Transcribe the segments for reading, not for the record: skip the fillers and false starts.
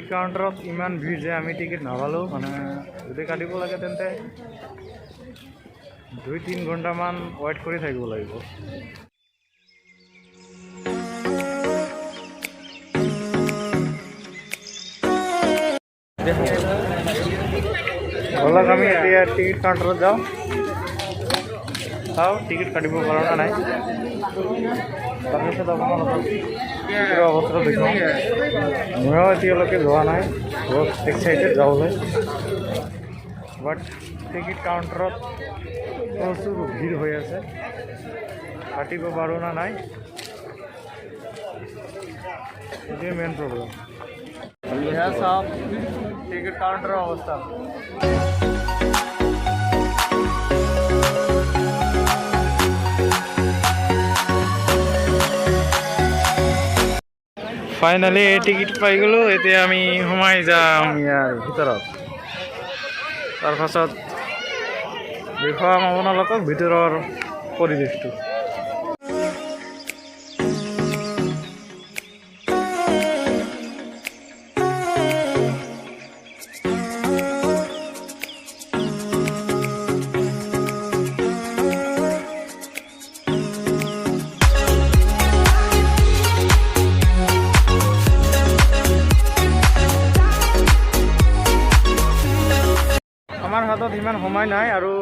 Ticket কাউণ্টাৰত ইমান ভিৰ যে আমি টিকিট নাপালোঁ মানে যদি কাটিব লাগে তেন্তে 2-3 ঘণ্টামান ৱেইট কৰি থাকিব লাগিব। বলক আমি এতিয়া টিকিট কাউণ্টাৰত যাওঁ, চাওঁ টিকিট কাটিব পৰা নাই। তাৰপিছত আপোনালোকক অৱস্থা দেখুৱাওঁ। ময়ো এতিয়ালৈকে যোৱা নাই, বহুত এক্সাইটেড যাবলৈ। বাট টিকিট কাউণ্টাৰত প্ৰচুৰ ভিৰ হৈ আছে, কাটিব পাৰোঁ না নাই, এইটোৱে মেইন প্ৰব্লেম। এয়া চাওক টিকিট কাউণ্টাৰৰ অৱস্থা। ফাইনেলি টিকিট পাই গ'লোঁ, এতিয়া আমি সোমাই যাম ইয়াৰ ভিতৰত। তাৰপাছত দেখুৱাম আপোনালোকক ভিতৰৰ পৰিৱেশটো। আমাৰ হাতত ইমান সময় নাই আৰু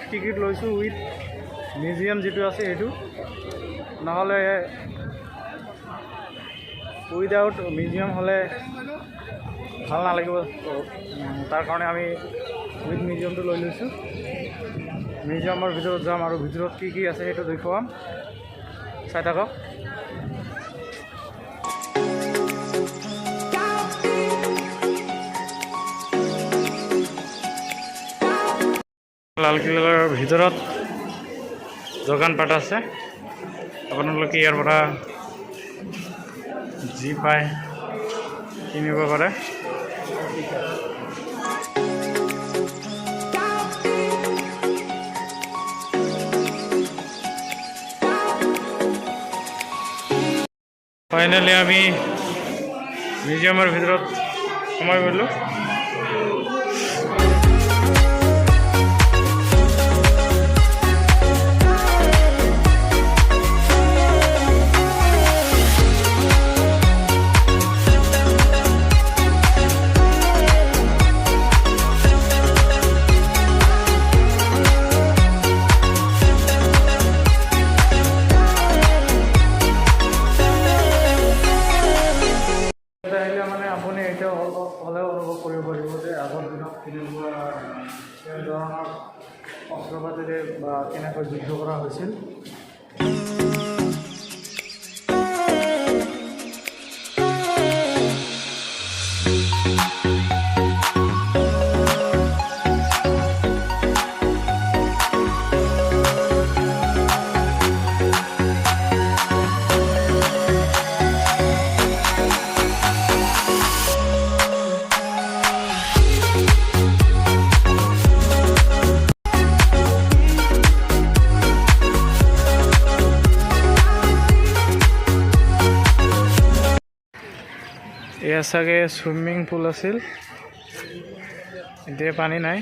টিকিট লৈছোঁ উইথ মিউজিয়াম যিটো আছে সেইটো, নহ'লে উইদাউট মিউজিয়াম হ'লে ভাল নালাগিব। তাৰ কাৰণে আমি উইথ মিউজিয়ামটো লৈ লৈছোঁ। মিউজিয়ামৰ ভিতৰত যাম আৰু ভিতৰত কি কি আছে সেইটো দেখুৱাম, চাই থাকক। লালকিল্লাৰ ভিতৰত দোকানপাট আছে, আপোনালোকে ইয়াৰ পৰা যি পায় কিনিব পাৰে। ফাইনেলি আমি মিউজিয়ামৰ ভিতৰত সোমাই গ'লোঁ। মানে আপুনি এতিয়া অলপ হ'লেও অনুভৱ কৰিব পাৰিব যে আগৰ দিনত কেনেকুৱা ধৰণৰ অস্ত্ৰ পাতিৰে বা কেনেকৈ যুদ্ধ কৰা হৈছিল। এয়া চাগে চুইমিং পুল আছিল, এতিয়া পানী নাই।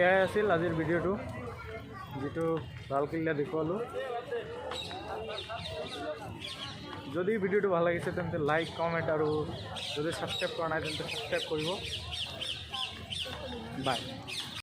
এয়াই আছিল আজিৰ ভিডিঅ'টো, যিটো লালকিল্লা দেখুৱালোঁ। যদি ভিডিঅ'টো ভাল লাগিছে তেন্তে লাইক কমেণ্ট আৰু যদি ছাবস্ক্ৰাইব কৰা নাই তেন্তে ছাবস্ক্ৰাইব কৰিব। বাই।